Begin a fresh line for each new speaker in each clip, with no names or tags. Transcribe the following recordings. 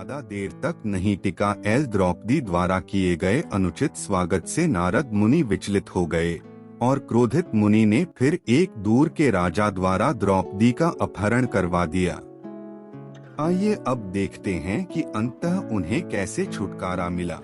ज्यादा देर तक नहीं टिका। द्रौपदी द्वारा किए गए अनुचित स्वागत से नारद मुनि विचलित हो गए और क्रोधित मुनि ने फिर एक दूर के राजा द्वारा द्रौपदी का अपहरण करवा दिया। आइए अब देखते हैं कि अंततः उन्हें कैसे छुटकारा मिला।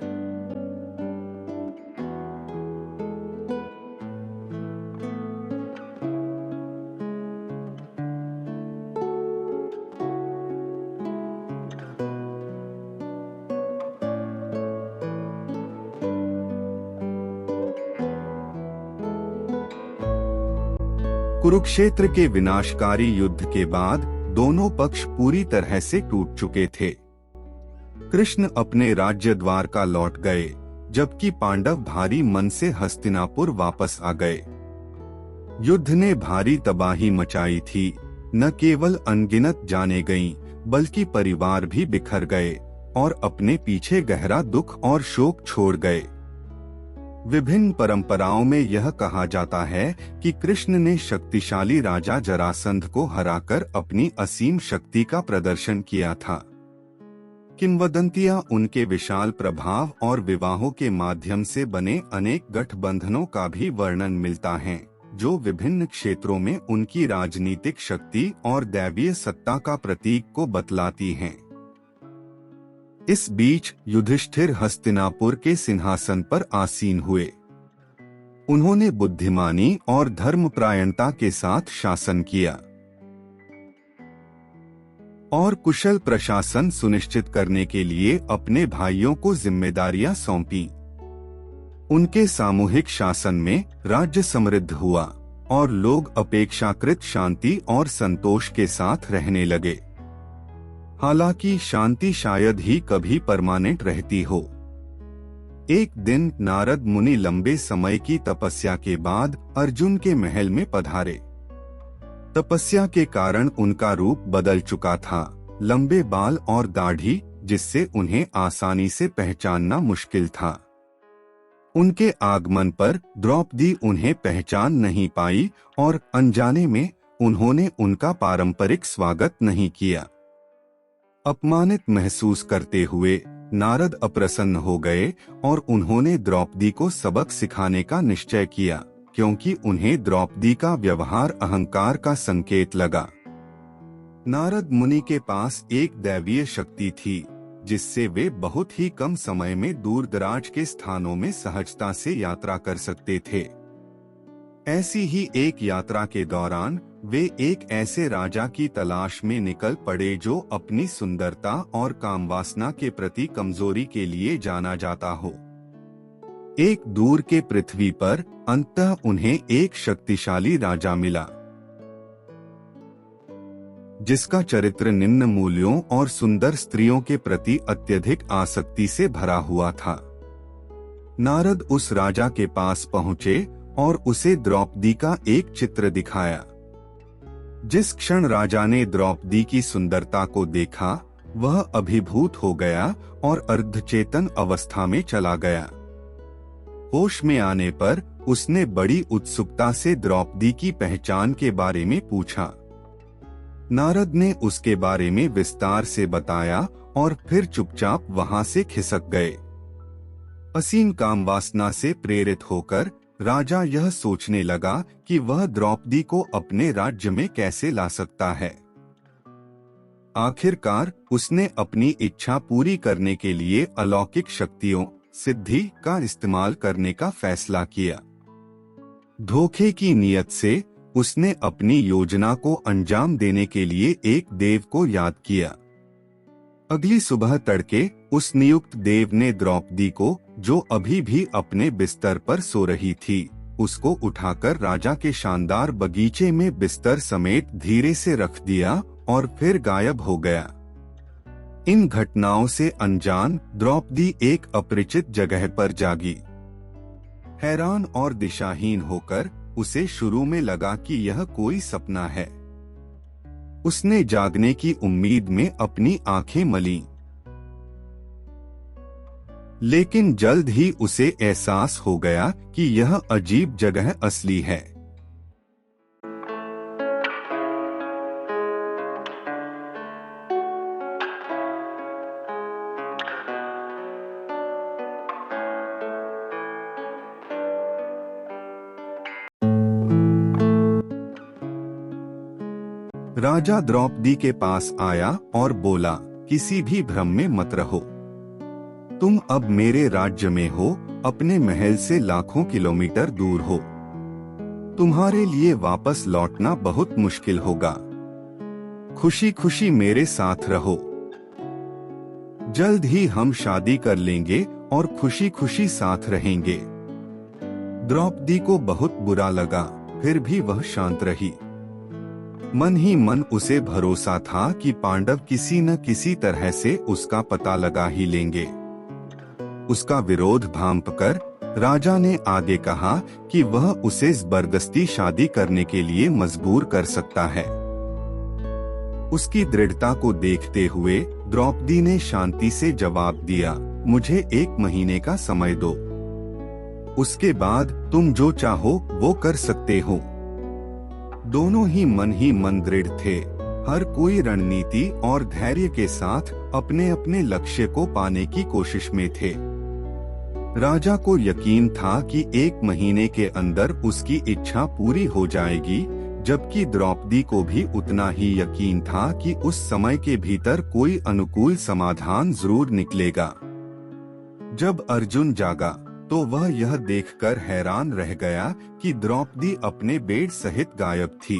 कुरुक्षेत्र के विनाशकारी युद्ध के बाद दोनों पक्ष पूरी तरह से टूट चुके थे। कृष्ण अपने राज्य द्वारका लौट गए, जबकि पांडव भारी मन से हस्तिनापुर वापस आ गए। युद्ध ने भारी तबाही मचाई थी। न केवल अनगिनत जाने गईं, बल्कि परिवार भी बिखर गए और अपने पीछे गहरा दुख और शोक छोड़ गए। विभिन्न परंपराओं में यह कहा जाता है कि कृष्ण ने शक्तिशाली राजा जरासंध को हराकर अपनी असीम शक्ति का प्रदर्शन किया था। किंवदंतियां उनके विशाल प्रभाव और विवाहों के माध्यम से बने अनेक गठबंधनों का भी वर्णन मिलता है, जो विभिन्न क्षेत्रों में उनकी राजनीतिक शक्ति और दैवीय सत्ता का प्रतीक को बतलाती हैं। इस बीच युधिष्ठिर हस्तिनापुर के सिंहासन पर आसीन हुए। उन्होंने बुद्धिमानी और धर्मपरायणता के साथ शासन किया और कुशल प्रशासन सुनिश्चित करने के लिए अपने भाइयों को जिम्मेदारियां सौंपी। उनके सामूहिक शासन में राज्य समृद्ध हुआ और लोग अपेक्षाकृत शांति और संतोष के साथ रहने लगे। हालांकि शांति शायद ही कभी परमानेंट रहती हो। एक दिन नारद मुनि लंबे समय की तपस्या के बाद अर्जुन के महल में पधारे। तपस्या के कारण उनका रूप बदल चुका था, लंबे बाल और दाढ़ी, जिससे उन्हें आसानी से पहचानना मुश्किल था। उनके आगमन पर द्रौपदी उन्हें पहचान नहीं पाई और अनजाने में उन्होंने उनका पारंपरिक स्वागत नहीं किया। अपमानित महसूस करते हुए नारद अप्रसन्न हो गए और उन्होंने द्रौपदी को सबक सिखाने का निश्चय किया, क्योंकि उन्हें द्रौपदी का व्यवहार अहंकार का संकेत लगा। नारद मुनि के पास एक दैवीय शक्ति थी, जिससे वे बहुत ही कम समय में दूर दराज के स्थानों में सहजता से यात्रा कर सकते थे। ऐसी ही एक यात्रा के दौरान वे एक ऐसे राजा की तलाश में निकल पड़े जो अपनी सुंदरता और कामवासना के प्रति कमजोरी के लिए जाना जाता हो। एक दूर के पृथ्वी पर अंततः उन्हें एक शक्तिशाली राजा मिला, जिसका चरित्र निम्न मूल्यों और सुंदर स्त्रियों के प्रति अत्यधिक आसक्ति से भरा हुआ था। नारद उस राजा के पास पहुँचे और उसे द्रौपदी का एक चित्र दिखाया। जिस क्षण राजा ने द्रौपदी की सुंदरता को देखा, वह अभिभूत हो गया और अर्धचेतन अवस्था में चला गया। होश में आने पर उसने बड़ी उत्सुकता से द्रौपदी की पहचान के बारे में पूछा। नारद ने उसके बारे में विस्तार से बताया और फिर चुपचाप वहां से खिसक गए। असीम कामवासना से प्रेरित होकर राजा यह सोचने लगा कि वह द्रौपदी को अपने राज्य में कैसे ला सकता है। आखिरकार उसने अपनी इच्छा पूरी करने के लिए अलौकिक शक्तियों, सिद्धि का इस्तेमाल करने का फैसला किया। धोखे की नीयत से उसने अपनी योजना को अंजाम देने के लिए एक देव को याद किया। अगली सुबह तड़के उस नियुक्त देव ने द्रौपदी को, जो अभी भी अपने बिस्तर पर सो रही थी, उसको उठाकर राजा के शानदार बगीचे में बिस्तर समेत धीरे से रख दिया और फिर गायब हो गया। इन घटनाओं से अनजान द्रौपदी एक अपरिचित जगह पर जागी। हैरान और दिशाहीन होकर उसे शुरू में लगा कि यह कोई सपना है। उसने जागने की उम्मीद में अपनी आंखें मलीं, लेकिन जल्द ही उसे एहसास हो गया कि यह अजीब जगह असली है। राजा द्रौपदी के पास आया और बोला, किसी भी भ्रम में मत रहो। तुम अब मेरे राज्य में हो, अपने महल से लाखों किलोमीटर दूर हो। तुम्हारे लिए वापस लौटना बहुत मुश्किल होगा। खुशी खुशी मेरे साथ रहो। जल्द ही हम शादी कर लेंगे और खुशी खुशी साथ रहेंगे। द्रौपदी को बहुत बुरा लगा, फिर भी वह शांत रही। मन ही मन उसे भरोसा था कि पांडव किसी न किसी तरह से उसका पता लगा ही लेंगे। उसका विरोध भांपकर राजा ने आगे कहा कि वह उसे जबरदस्ती शादी करने के लिए मजबूर कर सकता है। उसकी दृढ़ता को देखते हुए द्रौपदी ने शांति से जवाब दिया, मुझे 1 महीने का समय दो। उसके बाद तुम जो चाहो वो कर सकते हो। दोनों ही मन दृढ़ थे। हर कोई रणनीति और धैर्य के साथ अपने अपने लक्ष्य को पाने की कोशिश में थे। राजा को यकीन था कि 1 महीने के अंदर उसकी इच्छा पूरी हो जाएगी, जबकि द्रौपदी को भी उतना ही यकीन था कि उस समय के भीतर कोई अनुकूल समाधान जरूर निकलेगा। जब अर्जुन जागा तो वह यह देखकर हैरान रह गया कि द्रौपदी अपने बेड सहित गायब थी।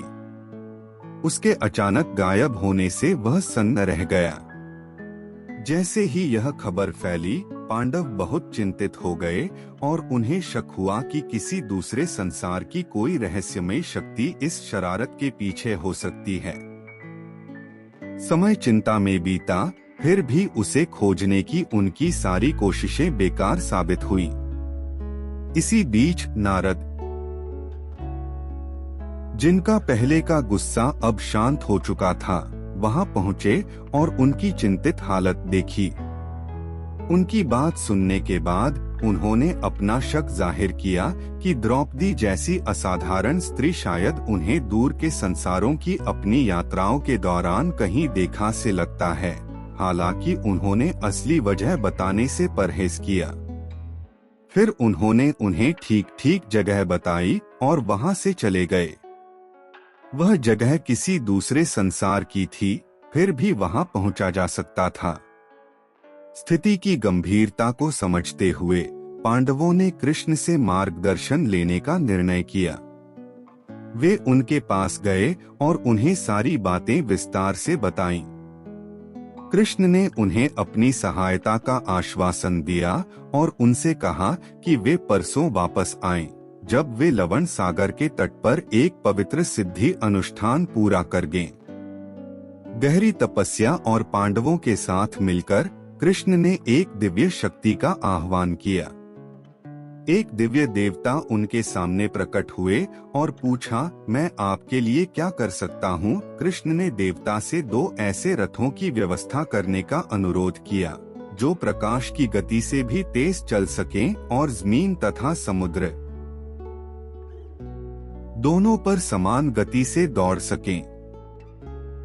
उसके अचानक गायब होने से वह सन्न रह गया। जैसे ही यह खबर फैली, पांडव बहुत चिंतित हो गए और उन्हें शक हुआ कि किसी दूसरे संसार की कोई रहस्यमय शक्ति इस शरारत के पीछे हो सकती है। समय चिंता में बीता, फिर भी उसे खोजने की उनकी सारी कोशिशें बेकार साबित हुई। इसी बीच नारद, जिनका पहले का गुस्सा अब शांत हो चुका था, वहां पहुंचे और उनकी चिंतित हालत देखी। उनकी बात सुनने के बाद उन्होंने अपना शक जाहिर किया कि द्रौपदी जैसी असाधारण स्त्री शायद उन्हें दूर के संसारों की अपनी यात्राओं के दौरान कहीं देखा से लगता है। हालांकि उन्होंने असली वजह बताने से परहेज किया। फिर उन्होंने उन्हें ठीक ठीक जगह बताई और वहां से चले गए। वह जगह किसी दूसरे संसार की थी, फिर भी वहां पहुंचा जा सकता था। स्थिति की गंभीरता को समझते हुए पांडवों ने कृष्ण से मार्गदर्शन लेने का निर्णय किया। वे उनके पास गए और उन्हें सारी बातें विस्तार से बताईं। कृष्ण ने उन्हें अपनी सहायता का आश्वासन दिया और उनसे कहा कि वे परसों वापस आएं, जब वे लवण सागर के तट पर एक पवित्र सिद्धि अनुष्ठान पूरा कर गए। गहरी तपस्या और पांडवों के साथ मिलकर कृष्ण ने एक दिव्य शक्ति का आह्वान किया। एक दिव्य देवता उनके सामने प्रकट हुए और पूछा, मैं आपके लिए क्या कर सकता हूँ? कृष्ण ने देवता से 2 ऐसे रथों की व्यवस्था करने का अनुरोध किया, जो प्रकाश की गति से भी तेज चल सकें और जमीन तथा समुद्र दोनों पर समान गति से दौड़ सकें।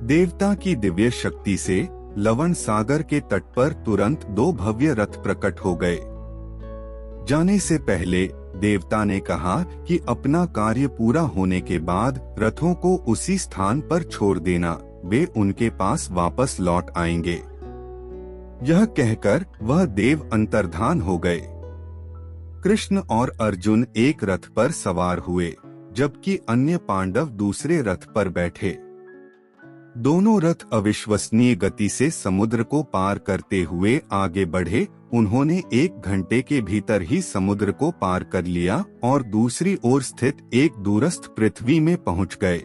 देवता की दिव्य शक्ति से लवण सागर के तट पर तुरंत 2 भव्य रथ प्रकट हो गए। जाने से पहले देवता ने कहा कि अपना कार्य पूरा होने के बाद रथों को उसी स्थान पर छोड़ देना, वे उनके पास वापस लौट आएंगे। यह कहकर वह देव अंतर्धान हो गए। कृष्ण और अर्जुन एक रथ पर सवार हुए, जबकि अन्य पांडव दूसरे रथ पर बैठे। दोनों रथ अविश्वसनीय गति से समुद्र को पार करते हुए आगे बढ़े। उन्होंने 1 घंटे के भीतर ही समुद्र को पार कर लिया और दूसरी ओर स्थित एक दूरस्थ पृथ्वी में पहुंच गए।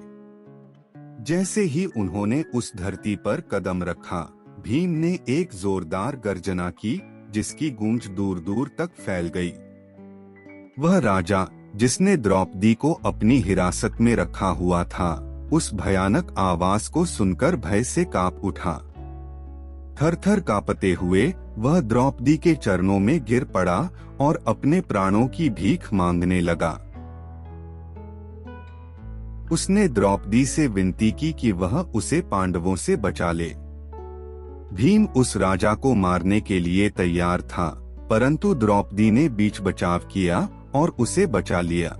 जैसे ही उन्होंने उस धरती पर कदम रखा, भीम ने एक जोरदार गर्जना की, जिसकी गूंज दूर दूर तक फैल गई। वह राजा, जिसने द्रौपदी को अपनी हिरासत में रखा हुआ था, उस भयानक आवाज को सुनकर भय से कांप उठा। थर-थर कांपते हुए वह द्रौपदी के चरणों में गिर पड़ा और अपने प्राणों की भीख मांगने लगा। उसने द्रौपदी से विनती की कि वह उसे पांडवों से बचा ले। भीम उस राजा को मारने के लिए तैयार था, परंतु द्रौपदी ने बीच बचाव किया और उसे बचा लिया।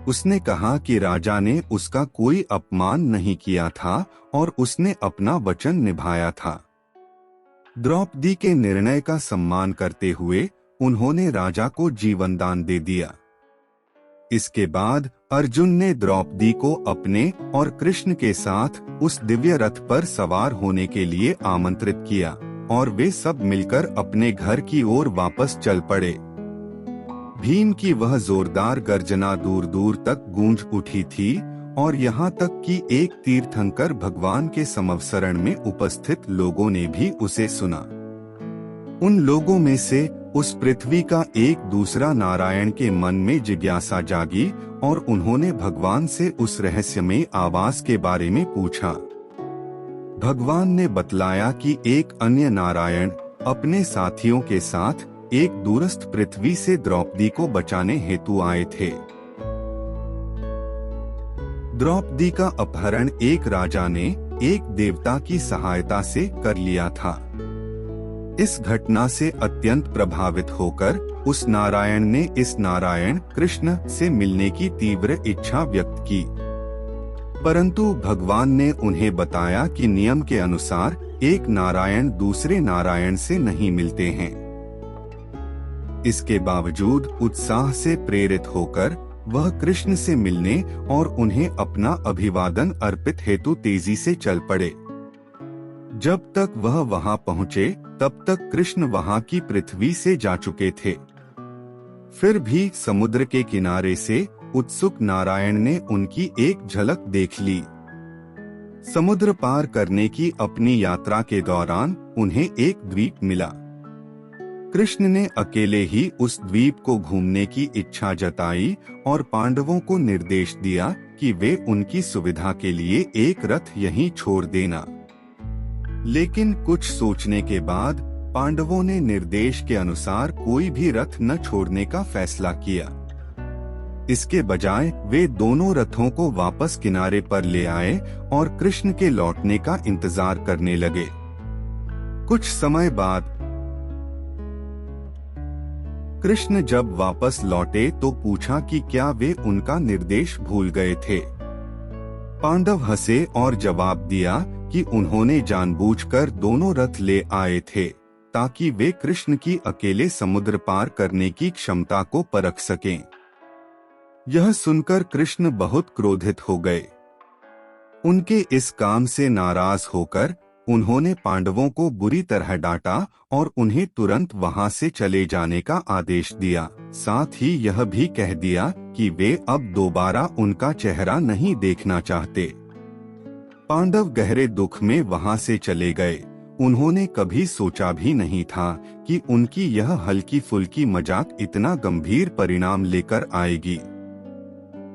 उसने कहा कि राजा ने उसका कोई अपमान नहीं किया था और उसने अपना वचन निभाया था। द्रौपदी के निर्णय का सम्मान करते हुए उन्होंने राजा को जीवनदान दे दिया। इसके बाद अर्जुन ने द्रौपदी को अपने और कृष्ण के साथ उस दिव्य रथ पर सवार होने के लिए आमंत्रित किया और वे सब मिलकर अपने घर की ओर वापस चल पड़े। भीम की वह जोरदार गर्जना दूर दूर तक गूंज उठी थी और यहाँ तक कि एक तीर्थंकर भगवान के समवसरण में उपस्थित लोगों ने भी उसे सुना। उन लोगों में से उस पृथ्वी का एक दूसरा नारायण के मन में जिज्ञासा जागी और उन्होंने भगवान से उस रहस्यमय आवास के बारे में पूछा। भगवान ने बतलाया कि एक अन्य नारायण अपने साथियों के साथ एक दूरस्थ पृथ्वी से द्रौपदी को बचाने हेतु आए थे। द्रौपदी का अपहरण एक राजा ने एक देवता की सहायता से कर लिया था। इस घटना से अत्यंत प्रभावित होकर उस नारायण ने इस नारायण कृष्ण से मिलने की तीव्र इच्छा व्यक्त की, परंतु भगवान ने उन्हें बताया कि नियम के अनुसार एक नारायण दूसरे नारायण से नहीं मिलते हैं। इसके बावजूद उत्साह से प्रेरित होकर वह कृष्ण से मिलने और उन्हें अपना अभिवादन अर्पित हेतु तेजी से चल पड़े। जब तक वह वहां पहुंचे तब तक कृष्ण वहां की पृथ्वी से जा चुके थे। फिर भी समुद्र के किनारे से उत्सुक नारायण ने उनकी एक झलक देख ली। समुद्र पार करने की अपनी यात्रा के दौरान उन्हें एक द्वीप मिला। कृष्ण ने अकेले ही उस द्वीप को घूमने की इच्छा जताई और पांडवों को निर्देश दिया कि वे उनकी सुविधा के लिए एक रथ यहीं छोड़ देना। लेकिन कुछ सोचने के बाद पांडवों ने निर्देश के अनुसार कोई भी रथ न छोड़ने का फैसला किया। इसके बजाय वे दोनों रथों को वापस किनारे पर ले आए और कृष्ण के लौटने का इंतजार करने लगे। कुछ समय बाद कृष्ण जब वापस लौटे तो पूछा कि क्या वे उनका निर्देश भूल गए थे। पांडव हंसे और जवाब दिया कि उन्होंने जानबूझकर दोनों रथ ले आए थे ताकि वे कृष्ण की अकेले समुद्र पार करने की क्षमता को परख सकें। यह सुनकर कृष्ण बहुत क्रोधित हो गए। उनके इस काम से नाराज होकर उन्होंने पांडवों को बुरी तरह डांटा और उन्हें तुरंत वहां से चले जाने का आदेश दिया। साथ ही यह भी कह दिया कि वे अब दोबारा उनका चेहरा नहीं देखना चाहते। पांडव गहरे दुख में वहां से चले गए। उन्होंने कभी सोचा भी नहीं था कि उनकी यह हल्की फुल्की मजाक इतना गंभीर परिणाम लेकर आएगी।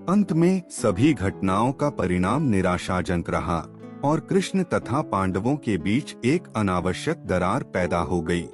अंत में सभी घटनाओं का परिणाम निराशाजनक रहा और कृष्ण तथा पांडवों के बीच एक अनावश्यक दरार पैदा हो गई।